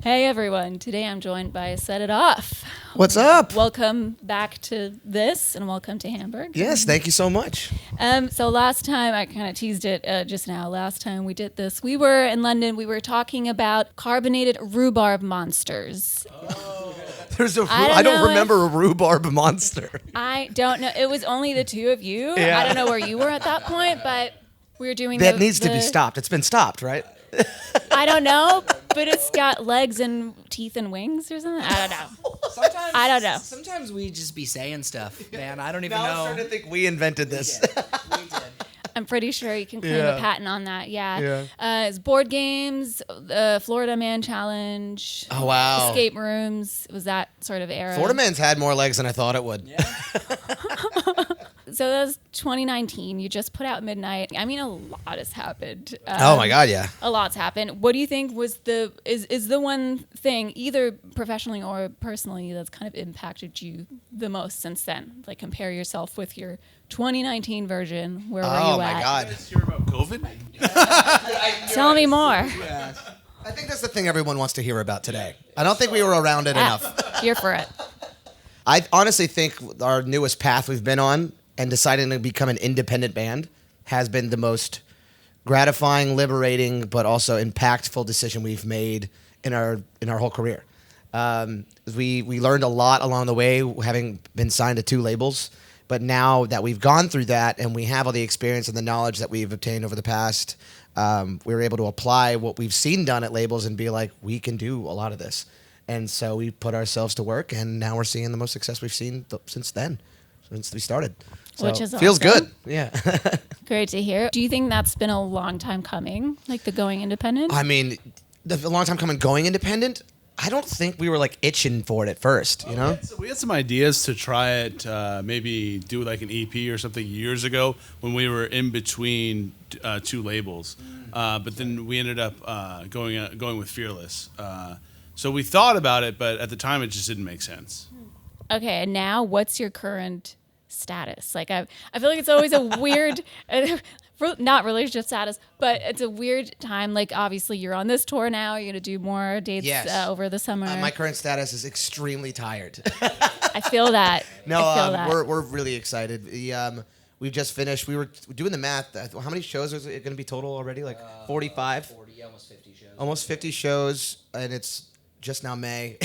Hey everyone, today I'm joined by Set It Off. What's up? Welcome back to this and welcome to Hamburg. Yes, thank you so much. So last time, I kind of teased it just now, last time we did this, we were in London, we were talking about carbonated rhubarb monsters. Oh. I don't remember a rhubarb monster. I don't know, it was only the two of you. Yeah. I don't know where you were at that point, but we were doing That needs to be stopped. It's been stopped, right? I don't know, but it's got legs and teeth and wings or something. I don't know. I don't know. Sometimes we just be saying stuff, man. I don't even know. I'm starting to think we invented this. We did. I'm pretty sure you can claim a patent on that. Yeah. Yeah. It's board games, the Florida Man Challenge. Oh, wow. Escape rooms. It was that sort of era. Florida Man's had more legs than I thought it would. Yeah. So that was 2019. You just put out Midnight. I mean, a lot has happened. Oh my God, yeah. A lot's happened. What do you think was is the one thing, either professionally or personally, that's kind of impacted you the most since then? Like compare yourself with your 2019 version. Where were you at? Oh my God. You guys hear about COVID? Tell me more. Yeah. I think that's the thing everyone wants to hear about today. I don't think we were around it enough. Here for it. I honestly think our newest path we've been on and deciding to become an independent band has been the most gratifying, liberating, but also impactful decision we've made in our whole career. We learned a lot along the way, having been signed to 2 labels. But now that we've gone through that and we have all the experience and the knowledge that we've obtained over the past, we were able to apply what we've seen done at labels and be like, we can do a lot of this. And so we put ourselves to work, and now we're seeing the most success we've seen since then, since we started. So Which is feels awesome. good. Yeah. Great to hear. Do you think that's been a long time coming, like the going independent? I mean, a long time coming going independent. I don't think we were like itching for it at first, you know? We had some ideas to try it, maybe do like an EP or something years ago when we were in between 2 labels. But then we ended up going with Fearless. So we thought about it, but at the time it just didn't make sense. Okay, and now what's your current status? Like I feel like it's always a weird, not relationship status, but it's a weird time. Like obviously you're on this tour now. You're gonna do more dates over the summer. My current status is extremely tired. I feel that. No, I feel that. we're really excited. We've just finished. We were doing the math. How many shows is it going to be total already? Like 45? 40, almost 50 shows. Almost 50 shows, and it's just now May.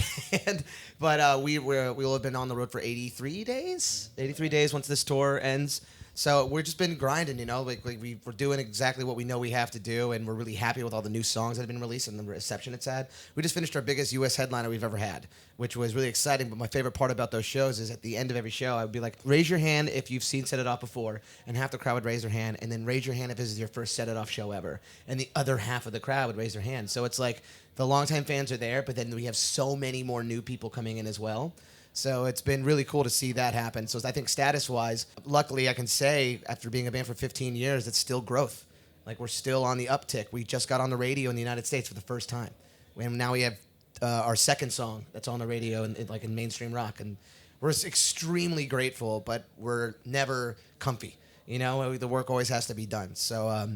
But we will have been on the road for 83 days. 83 days once this tour ends. So we've just been grinding, you know, like we're doing exactly what we know we have to do, and we're really happy with all the new songs that have been released and the reception it's had. We just finished our biggest U.S. headliner we've ever had, which was really exciting. But my favorite part about those shows is at the end of every show, I would be like, raise your hand if you've seen Set It Off before, and half the crowd would raise their hand, and then raise your hand if this is your first Set It Off show ever, and the other half of the crowd would raise their hand. So it's like the longtime fans are there, but then we have so many more new people coming in as well. So it's been really cool to see that happen. So I think status-wise, luckily I can say after being a band for 15 years, it's still growth. Like we're still on the uptick. We just got on the radio in the United States for the first time. And now we have our second song that's on the radio in mainstream rock. And we're extremely grateful, but we're never comfy. You know, the work always has to be done. So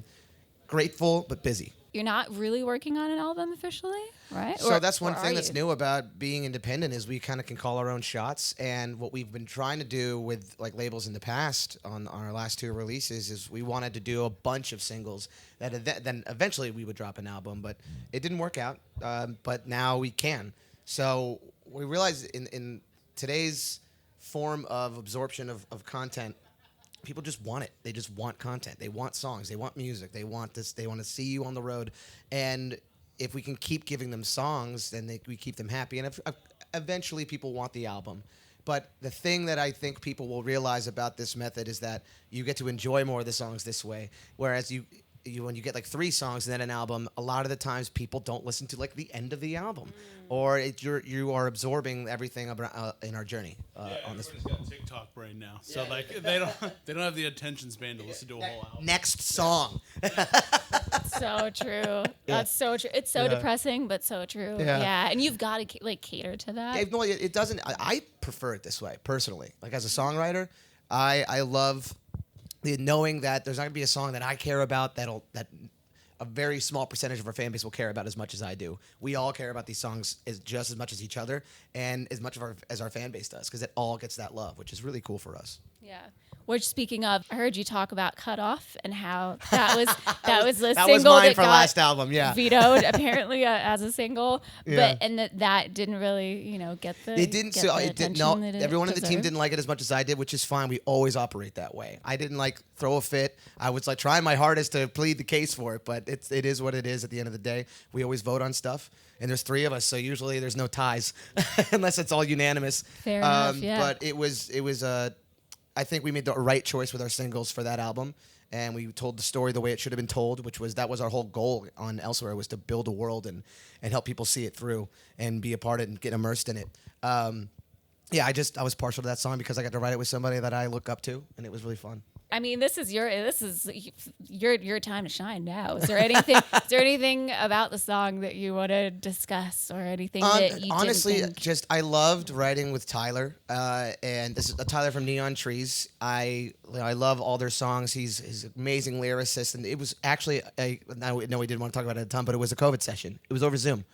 grateful, but busy. You're not really working on an album officially, right? So that's one thing that's new about being independent is we kind of can call our own shots. And what we've been trying to do with like labels in the past on our last 2 releases is we wanted to do a bunch of singles that then eventually we would drop an album, but it didn't work out. But now we can. So we realize in today's form of absorption of content, people just want it. They just want content. They want songs. They want music. They want this. They want to see you on the road. And if we can keep giving them songs, then we keep them happy. And eventually people want the album. But the thing that I think people will realize about this method is that you get to enjoy more of the songs this way. Whereas when you get like 3 songs and then an album, a lot of the times people don't listen to like the end of the album, or you are absorbing everything in our journey on this. Everybody's got a TikTok brain now, so like they don't have the attention span to listen to a whole album. Next song. so true. That's so true. It's so depressing, but so true. Yeah. And you've got to like cater to that. No, it doesn't. I prefer it this way personally. Like as a songwriter, I love knowing that there's not gonna be a song that I care about that a very small percentage of our fan base will care about as much as I do. We all care about these songs just as much as each other and as much as our fan base does, because it all gets that love, which is really cool for us. Yeah. Which, speaking of, I heard you talk about "Cut Off" and how that was the That single was mine that for got last album, yeah. vetoed apparently as a single, Yeah. but and that didn't really get the It didn't. get So the it didn't. attention No, that it everyone on the team deserved. didn't like it as much as I did, which is fine. We always operate that way. I didn't like throw a fit. I was like trying my hardest to plead the case for it, but it is what it is. At the end of the day, we always vote on stuff, and there's 3 of us, so usually there's no ties unless it's all unanimous. Fair enough, yeah. But it was. I think we made the right choice with our singles for that album, and we told the story the way it should have been told, which was our whole goal on Elsewhere, was to build a world and help people see it through and be a part of it and get immersed in it. Yeah, I was partial to that song because I got to write it with somebody that I look up to, and it was really fun. I mean, this is your time to shine now. Is there anything about the song that you want to discuss, or anything that you honestly, didn't think? I loved writing with Tyler, and this is Tyler from Neon Trees. I love all their songs. He's an amazing lyricist, and it was actually I know we didn't want to talk about it at the time, but it was a COVID session. It was over Zoom,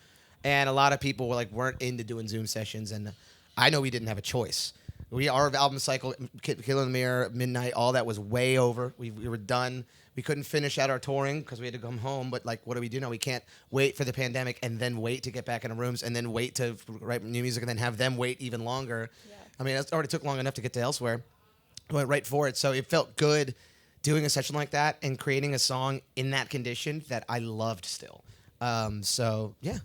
and a lot of people weren't into doing Zoom sessions, and I know we didn't have a choice. Our album cycle, Kill in the Mirror, Midnight, all that was way over. We were done. We couldn't finish out our touring because we had to come home. But what do we do now? We can't wait for the pandemic and then wait to get back in our rooms and then wait to write new music and then have them wait even longer. Yeah. I mean, it already took long enough to get to Elsewhere. We went right for it. So it felt good doing a session like that and creating a song in that condition that I loved still. So, yeah.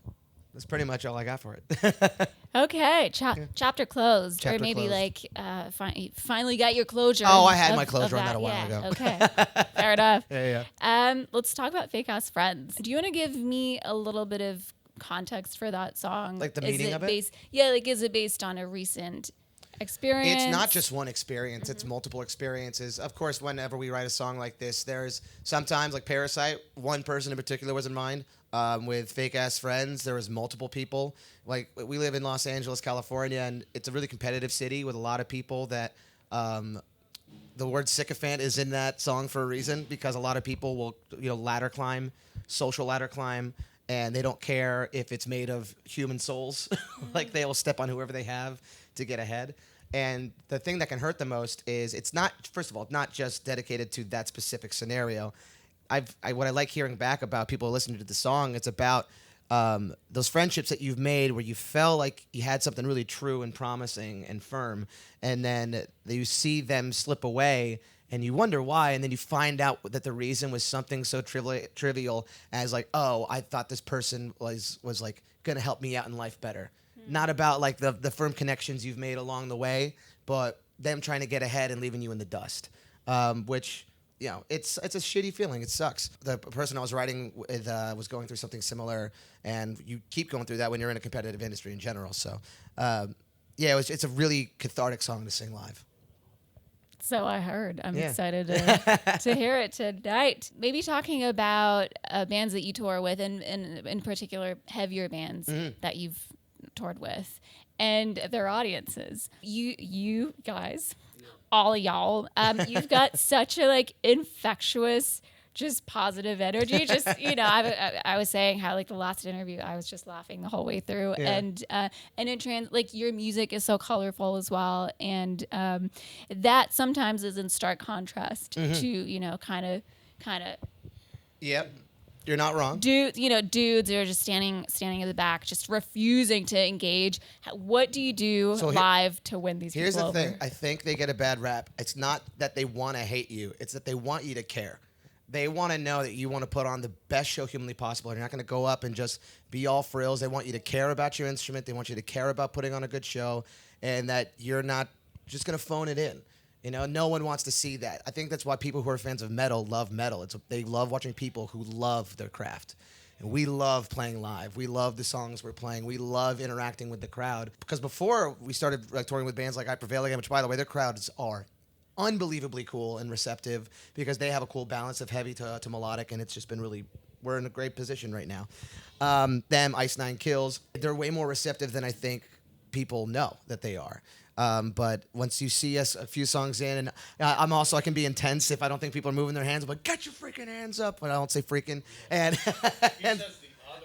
That's pretty much all I got for it. Okay, chapter closed, Chapter or maybe closed. you finally got your closure. Oh, I had my of closure on that a while yeah, ago. Okay, fair enough. Yeah. Let's talk about Fake Ass Friends. Do you want to give me a little bit of context for that song? Like the meaning of it? Is it based on a recent experience? It's not just one experience. It's multiple experiences. Of course, whenever we write a song like this, there's sometimes, like Parasite, one person in particular was in mind. With Fake Ass Friends, there was multiple people. Like, we live in Los Angeles, California, and it's a really competitive city with a lot of people that the word sycophant is in that song for a reason, because a lot of people will ladder climb, social ladder climb, and they don't care if it's made of human souls. Like, they'll step on whoever they have to get ahead. And the thing that can hurt the most is it's not, first of all, not just dedicated to that specific scenario. What I like hearing back about people listening to the song, it's about those friendships that you've made where you felt like you had something really true and promising and firm, and then you see them slip away and you wonder why, and then you find out that the reason was something so trivial as oh, I thought this person was gonna help me out in life better. Not about the firm connections you've made along the way, but them trying to get ahead and leaving you in the dust, which, it's a shitty feeling. It sucks. The person I was writing with was going through something similar, and you keep going through that when you're in a competitive industry in general. So, it's a really cathartic song to sing live. So I heard. I'm excited to hear it tonight. Maybe talking about bands that you tour with, and in particular heavier bands that you've toured with, and their audiences. You guys, all of y'all, you've got such a infectious, just positive energy. Just I was saying how the last interview I was just laughing the whole way through, and in your music is so colorful as well, and that sometimes is in stark contrast to kind of. Yep. You're not wrong. Dudes are just standing in the back, just refusing to engage. What do you do live to win these people over? Here's the thing. I think they get a bad rap. It's not that they want to hate you. It's that they want you to care. They want to know that you want to put on the best show humanly possible. You're not going to go up and just be all frills. They want you to care about your instrument. They want you to care about putting on a good show, and that you're not just going to phone it in. No one wants to see that. I think that's why people who are fans of metal love metal. They love watching people who love their craft. And we love playing live. We love the songs we're playing. We love interacting with the crowd. Because before we started touring with bands like Prevail again, which, by the way, their crowds are unbelievably cool and receptive because they have a cool balance of heavy to melodic, and it's just been really, we're in a great position right now. Them, Ice Nine Kills, they're way more receptive than I think people know that they are. But once you see us a few songs in, and I can be intense if I don't think people are moving their hands. But get your freaking hands up, but I don't say freaking. And, and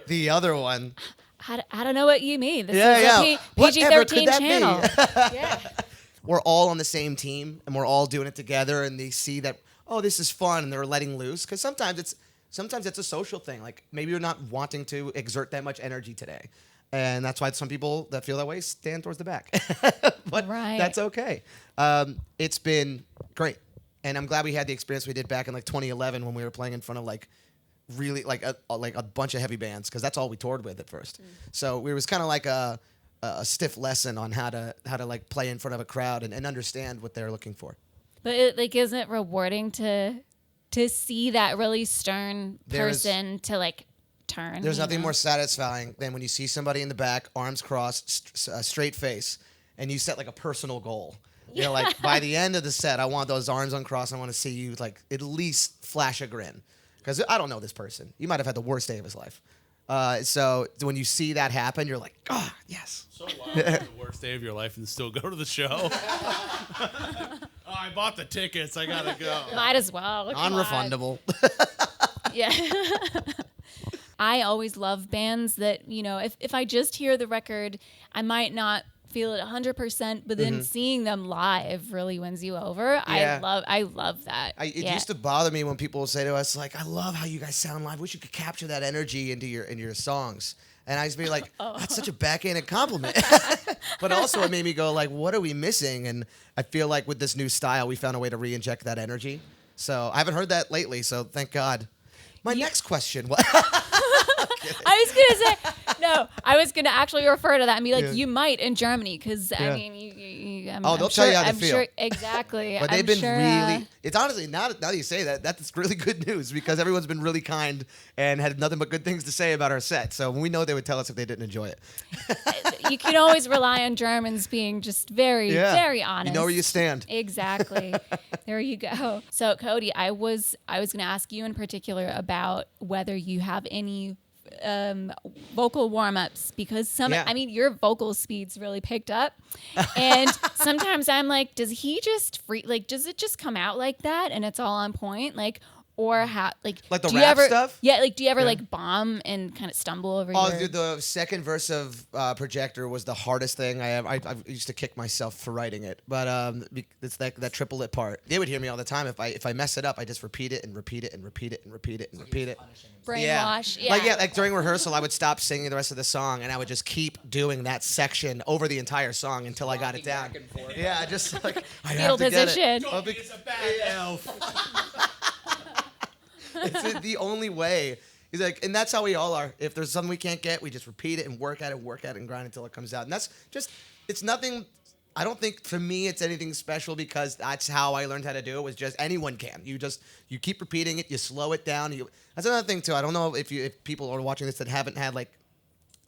the other one. I don't know what you mean. This Yeah, is a Whatever could PG-13 that channel. be? Yeah. We're all on the same team, and we're all doing it together. And they see that, oh, this is fun, and they're letting loose. Because sometimes it's a social thing. Like maybe you're not wanting to exert that much energy today. And that's why some people that feel that way stand towards the back. But that's okay. It's been great. And I'm glad we had the experience we did back in like 2011 when we were playing in front of like really like a bunch of heavy bands, because that's all we toured with at first. So it was kind of like a stiff lesson on how to like play in front of a crowd and understand what they're looking for. But it isn't it rewarding to see that really stern person to like turn. There's nothing more satisfying than when you see somebody in the back, arms crossed, straight face, and you set like a personal goal. You know, like by the end of the set, I want those arms uncrossed. I want to see you like at least flash a grin, because I don't know this person. You might have had the worst day of his life. So when you see that happen, you're like, oh, yes. So wild, the worst day of your life and still go to the show. Oh, I bought the tickets. I gotta go. Might as well. Non-refundable. Yeah. I always love bands that, you know, if I just hear the record, I might not feel it 100%, but then seeing them live really wins you over. Yeah. I love that. It used to bother me when people would say to us, like, I love how you guys sound live. Wish you could capture that energy into your songs. And I used to be like, that's such a backhanded compliment. But also it made me go like, what are we missing? And I feel like with this new style, we found a way to re-inject that energy. So I haven't heard that lately, so thank God. My next question. I was gonna actually refer to that and be like, you might in Germany, because I mean, they'll tell you how they feel. Sure, exactly. But they've been really. It's honestly now that you say that, that's really good news, because everyone's been really kind and had nothing but good things to say about our set. So we know they would tell us if they didn't enjoy it. You can always rely on Germans being just very, very honest. You know where you stand. Exactly. There you go. So Cody, I was gonna ask you in particular about whether you have any vocal warm-ups, because I mean, your vocal speed's really picked up, and sometimes I'm like, does it just come out like that and it's all on point, like, or how, like the rap stuff? Yeah, like, do you ever like bomb and kind of stumble over dude, the second verse of Projector was the hardest thing I used to kick myself for writing it, but it's that triplet part. They would hear me all the time. If I mess it up, I just repeat it and repeat it and repeat it and repeat it and repeat it. Brainwash. Yeah. Like during rehearsal, I would stop singing the rest of the song and I would just keep doing that section over the entire song until I got it down. Yeah, just like I have to position. Get it. It's a bad elf. It's the only way. He's like, and that's how we all are. If there's something we can't get, we just repeat it and work at it and grind until it comes out. And that's just, it's nothing. I don't think for me it's anything special, because that's how I learned how to do it. Was just anyone can. You keep repeating it. You slow it down. That's another thing too. I don't know if people are watching this that haven't had like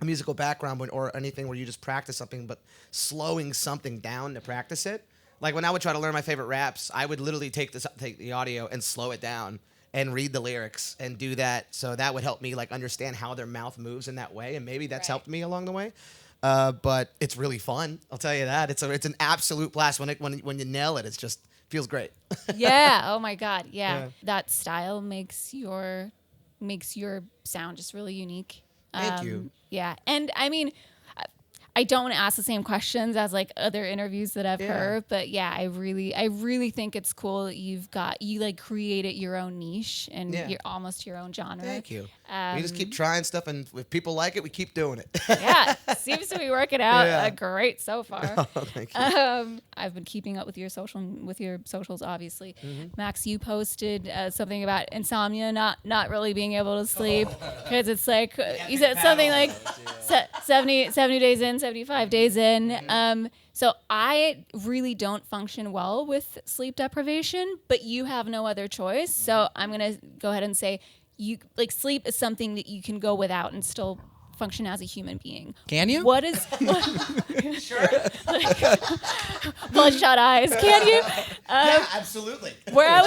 a musical background or anything where you just practice something, but slowing something down to practice it. Like when I would try to learn my favorite raps, I would literally take the audio and slow it down and read the lyrics and do that. So that would help me like understand how their mouth moves in that way, and maybe that's helped me along the way. But it's really fun. I'll tell you that. It's an absolute blast when you nail it. It's just feels great. Yeah. Oh my God. Yeah. That style makes your sound just really unique. Thank you. Yeah. And I mean, I don't want to ask the same questions as like other interviews that I've heard, but yeah, I really think it's cool that you like created your own niche and you're almost your own genre. Thank you. We just keep trying stuff, and if people like it, we keep doing it. Yeah, seems to be working out great so far. Oh, thank you. I've been keeping up with your socials, obviously. Max, you posted something about insomnia, not really being able to sleep, because it's like you said something like 70 days in, 75 days in. So I really don't function well with sleep deprivation, but you have no other choice. So I'm gonna go ahead and say, sleep is something that you can go without and still function as a human being. Can you? Sure. Bloodshot eyes. Can you? Yeah, absolutely. Where I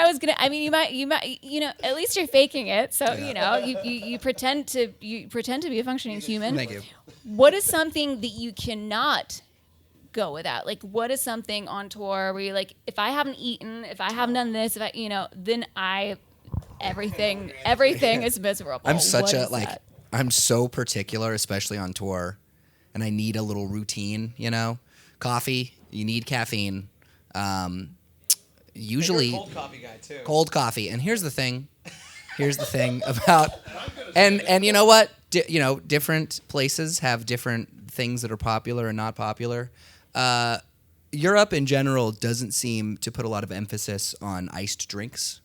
was gonna. I mean, you might. At least you're faking it. So you pretend to be a functioning human. Thank you. What is something that you cannot go without? Like, what is something on tour where you're like, if I haven't eaten, if I haven't done this, if I, then everything is miserable. I'm such What a is like. that? I'm so particular, especially on tour, and I need a little routine. Coffee. You need caffeine. Usually Cold coffee guy too. cold coffee. And here's the thing. About and you know what? Different places have different things that are popular and not popular. Europe in general doesn't seem to put a lot of emphasis on iced drinks.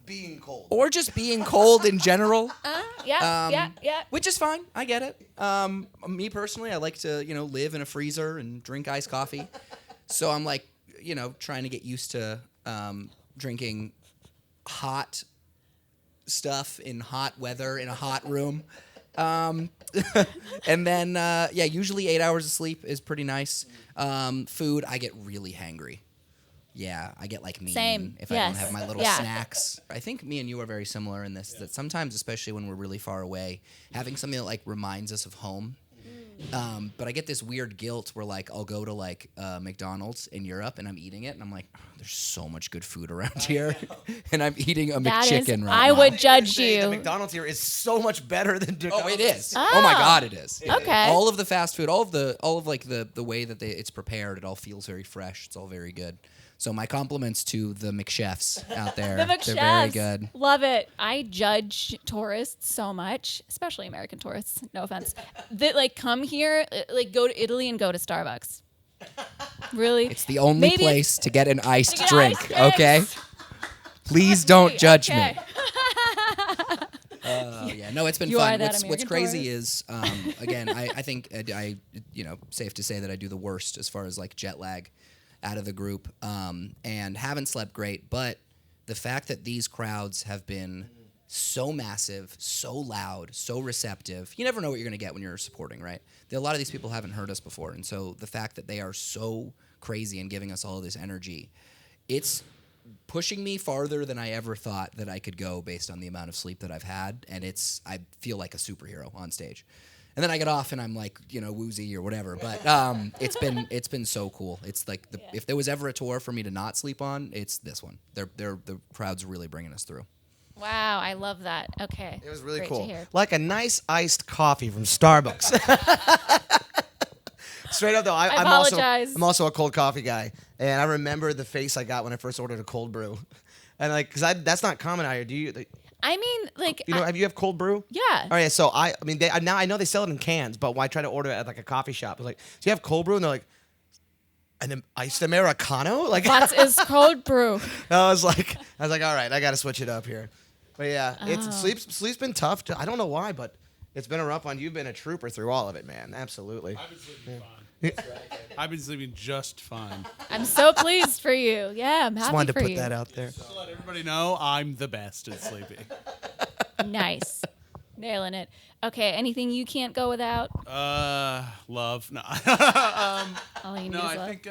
Being cold. Or just being cold in general. Yeah. Which is fine. I get it. Me personally, I like to, live in a freezer and drink iced coffee. So I'm like, trying to get used to drinking hot stuff in hot weather in a hot room. And then, usually 8 hours of sleep is pretty nice. Food, I get really hangry. Yeah, I get like mean Same. if I Yes. don't have my little Yeah. snacks. I think me and you are very similar in this, that sometimes, especially when we're really far away, having something that like reminds us of home. But I get this weird guilt where like I'll go to like McDonald's in Europe and I'm eating it and I'm like, oh, there's so much good food around here, and I'm eating a That is, McChicken right I now. would judge The you. McDonald's here is so much better than Oh, it is. Oh. Oh my God, it is. Okay. All of the fast food, all of like the way that it's prepared, it all feels very fresh. It's all very good. So my compliments to the McChefs out there. The They're very McChefs. good. Love it. I judge tourists so much, especially American tourists, no offense, that like come here, like go to Italy and go to Starbucks. Really? It's the only Maybe place to get an iced get drink, iced drinks. okay? Please don't judge Okay. me. Yeah, no, it's been You are fun. that What's American crazy is, again, I think I safe to say that I do the worst as far as like jet lag out of the group, and haven't slept great. But the fact that these crowds have been so massive, so loud, so receptive, you never know what you're going to get when you're supporting, right? A lot of these people haven't heard us before, and so the fact that they are so crazy and giving us all of this energy, it's pushing me farther than I ever thought that I could go based on the amount of sleep that I've had, and I feel like a superhero on stage. And then I get off and I'm like, woozy or whatever. But it's been so cool. It's like if there was ever a tour for me to not sleep on, it's this one. The crowd's really bringing us through. Wow, I love that. Okay. It was really Great cool. to hear. Like a nice iced coffee from Starbucks. Straight up though, I'm apologize. also a cold coffee guy, and I remember the face I got when I first ordered a cold brew, and like because that's not common out here. Do you? I mean, like, Have you have cold brew? yeah. All right, so now I know they sell it in cans, but when I try to order it at like a coffee shop, I was like, "Do you have cold brew?" And they're like, "An iced Americano?" Like, What is cold brew? I was like, all right, I got to switch it up here. But yeah, sleep's been tough. I don't know why, but it's been a rough one. You've been a trooper through all of it, man. Absolutely. I've been sleeping fine. I've been sleeping just fine. I'm so pleased for you. Yeah, I'm happy Just wanted to for put you. that out there. Just to let everybody know, I'm the best at sleeping. Nice. Nailing it. Okay, anything you can't go without? Love. No. All you need No, is I love. think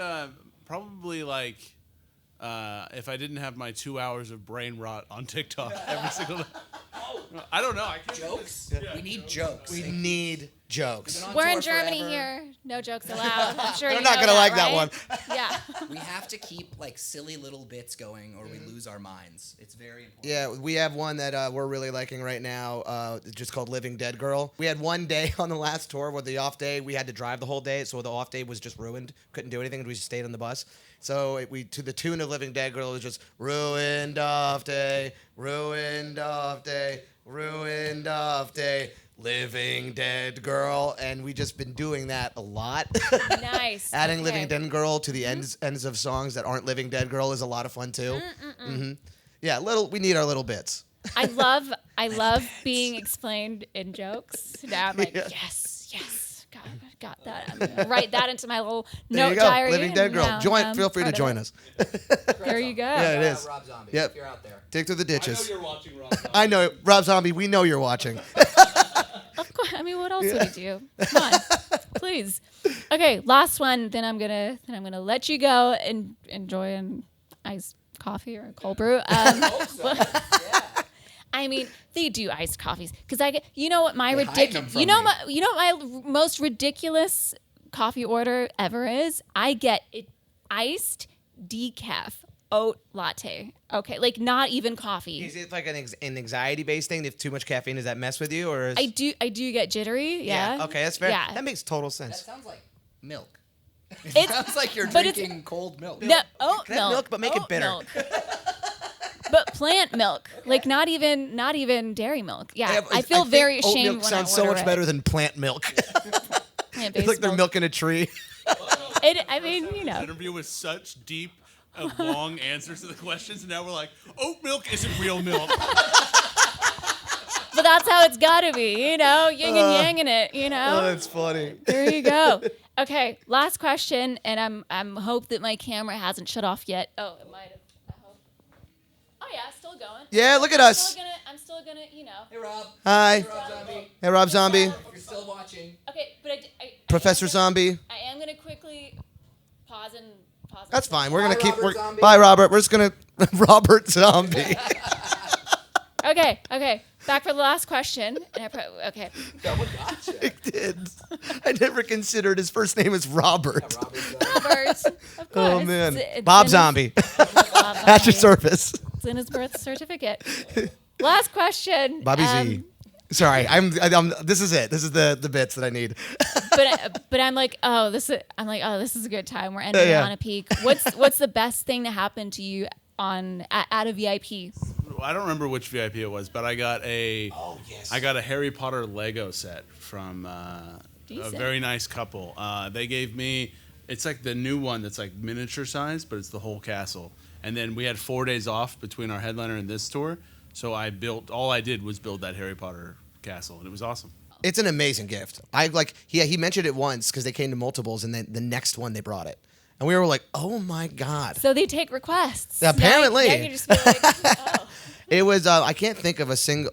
probably like if I didn't have my 2 hours of brain rot on TikTok every single day. I don't know. I can't Jokes? Yeah, We need jokes. We need jokes. on We're tour in Germany forever. here. No jokes allowed. I'm sure They're you not know gonna like right? that one. Yeah. We have to keep like silly little bits going or we lose our minds. It's very important. Yeah, we have one that we're really liking right now. It's just called Living Dead Girl. We had one day on the last tour where the off day we had to drive the whole day, so the off day was just ruined. Couldn't do anything. We just stayed on the bus. So we to the tune of Living Dead Girl, it was just ruined off day, ruined off day, ruined off day, living dead girl, and we just been doing that a lot. Nice. Adding Okay. Living Dead Girl to the ends of songs that aren't Living Dead Girl is a lot of fun too. Yeah, we need our little bits. I love being explained in jokes. Now I'm like, yes. Got that. I'm gonna write that into my little There note you go, diary. Living Dead Girl. Now, Feel free to part of join it. us. There you go. Yeah, it is. Rob Zombie. Yep. If you're out there. Dig through the I know ditches. you're watching, Rob. I know, Rob Zombie. We know you're watching. Of course. I mean, what else would he do? Come on, please. Okay, last one. Then I'm gonna let you go and enjoy an iced coffee or a cold brew. I mean, they do iced coffees because you know what my They hide them from me. my most ridiculous coffee order ever is, I get it iced decaf oat latte. Okay, like not even coffee. Is it like an anxiety-based thing? If too much caffeine, does that mess with you, or? I do get jittery. Yeah. Okay, that's fair. Yeah. That makes total That sense. sounds like milk. It's Sounds like you're but it's- drinking cold milk. no oat Can have milk, but make it oat bitter. milk. But plant milk, like not even dairy milk. Yeah, I feel think very oat ashamed milk when sounds I so order much it. better than plant milk. Plant-based It's like they're milk. milking a tree. I mean, you know. Interview with such deep, long answers to the questions, and now we're like, oat milk isn't real milk. But that's how it's got to be, you know, yin and yang in it, you know. Oh, that's funny. There you go. Okay, last question, and I'm hope that my camera hasn't shut off yet. Oh, it might have. I hope. Oh yeah, still going. Yeah, look at us. I'm still gonna, you know. Hey, Rob. Hi. Rob Zombie. Hey, Rob Zombie. If you're still watching. Okay, but I Professor Zombie. I am gonna quickly pause. That's fine. We're gonna Bye, keep. Robert Zombie. Bye, Robert. We're just gonna Robert Zombie. Okay. Back for the last question. And okay. I did. I never considered his first name is Robert. Robert. Of course. Oh man, It's Bob in his- Zombie. Bob At your Zombie. service. It's in his birth certificate. Last question. Bobby Z. Sorry, I'm. This is it. This is the bits that I need. But I'm like, this is a good time. We're ending Yeah. on a peak. What's the best thing to happen to you at a VIP? I don't remember which VIP it was, but I got a yes. I got a Harry Potter Lego set from a Decent. very nice couple. They gave me, it's like the new one that's like miniature size, but it's the whole castle. And then we had 4 days off between our headliner and this tour, so all I did was build that Harry Potter castle, and it was awesome. It's an amazing gift. He mentioned it once because they came to multiples, and then the next one they brought it, and we were like, oh my god. So they take requests. Apparently. Now you just be like, oh. It was. I can't think of a single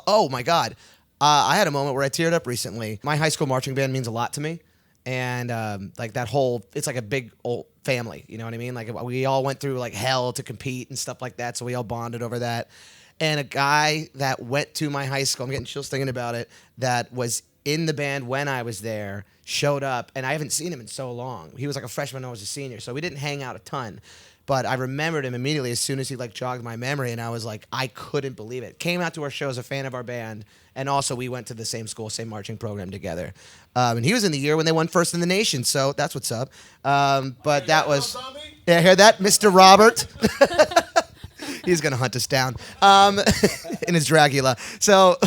Oh my god. I had a moment where I teared up recently. My high school marching band means a lot to me, and like that whole. It's like a big old family. You know what I mean? Like we all went through like hell to compete and stuff like that. So we all bonded over that. And a guy that went to my high school, I'm getting chills thinking about it, that was in the band when I was there, showed up, and I haven't seen him in so long. He was like a freshman, I was a senior, so we didn't hang out a ton. But I remembered him immediately as soon as he like jogged my memory, and I was like, I couldn't believe it. Came out to our show as a fan of our band, and also we went to the same school, same marching program together. And he was in the year when they won first in the nation, so that's what's up. But that was, yeah, hear that, Mr. Robert? He's gonna hunt us down in his Dracula. So,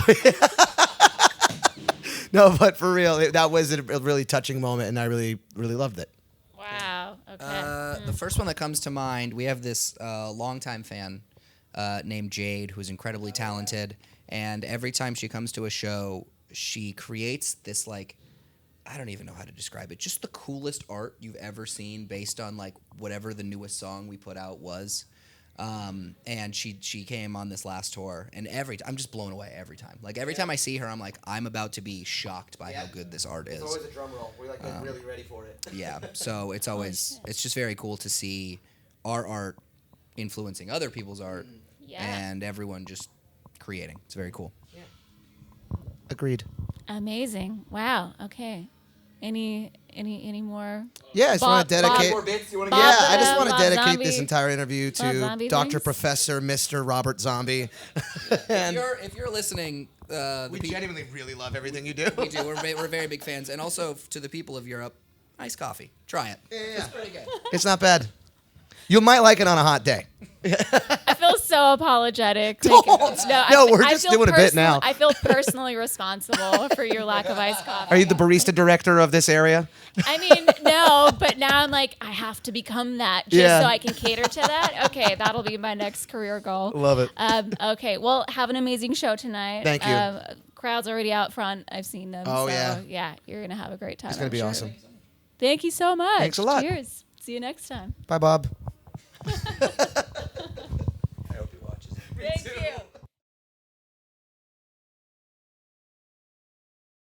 no, but for real, that was a really touching moment, and I really, really loved it. Wow. Okay. The first one that comes to mind, we have this longtime fan named Jade who's incredibly talented, and every time she comes to a show, she creates this like, I don't even know how to describe it, just the coolest art you've ever seen based on like whatever the newest song we put out was. And she came on this last tour, and I'm just blown away every time. Like every time I see her, I'm like, I'm about to be shocked by how good this art is. It's always a drum roll. We're like really ready for it. Yeah, so it's always it's just very cool to see our art influencing other people's art, Yeah. and everyone just creating. It's very cool. Agreed. Amazing. Wow. Okay. Any more? Yeah, I just want Bob- to dedicate. Bob- bits? You want Bob- Yeah, I just want to Bob dedicate Zombie. this entire interview Bob to Zombie Dr. things? Professor Mr. Robert Zombie. And If you're listeling, we genuinely really love everything you do. we do. We're very big fans, and also to the people of Europe, nice coffee. Try it. Yeah. It's pretty good. It's not bad. You might like it on a hot day. I feel so apologetic. Don't. No, No, we're I just feel doing a bit personal- now. I feel personally responsible for your lack of iced coffee. Are you the barista director of this area? I mean, no, but now I'm like, I have to become that just Yeah. so I can cater to that. Okay, that'll be my next career goal. Love it. Okay, well, have an amazing show tonight. Thank you. Crowd's already out front. I've seen them. Oh, so, yeah. Yeah, you're going to have a great time. It's going to be awesome. Thank you so much. Thanks a lot. Cheers. See you next time. Bye, Bob.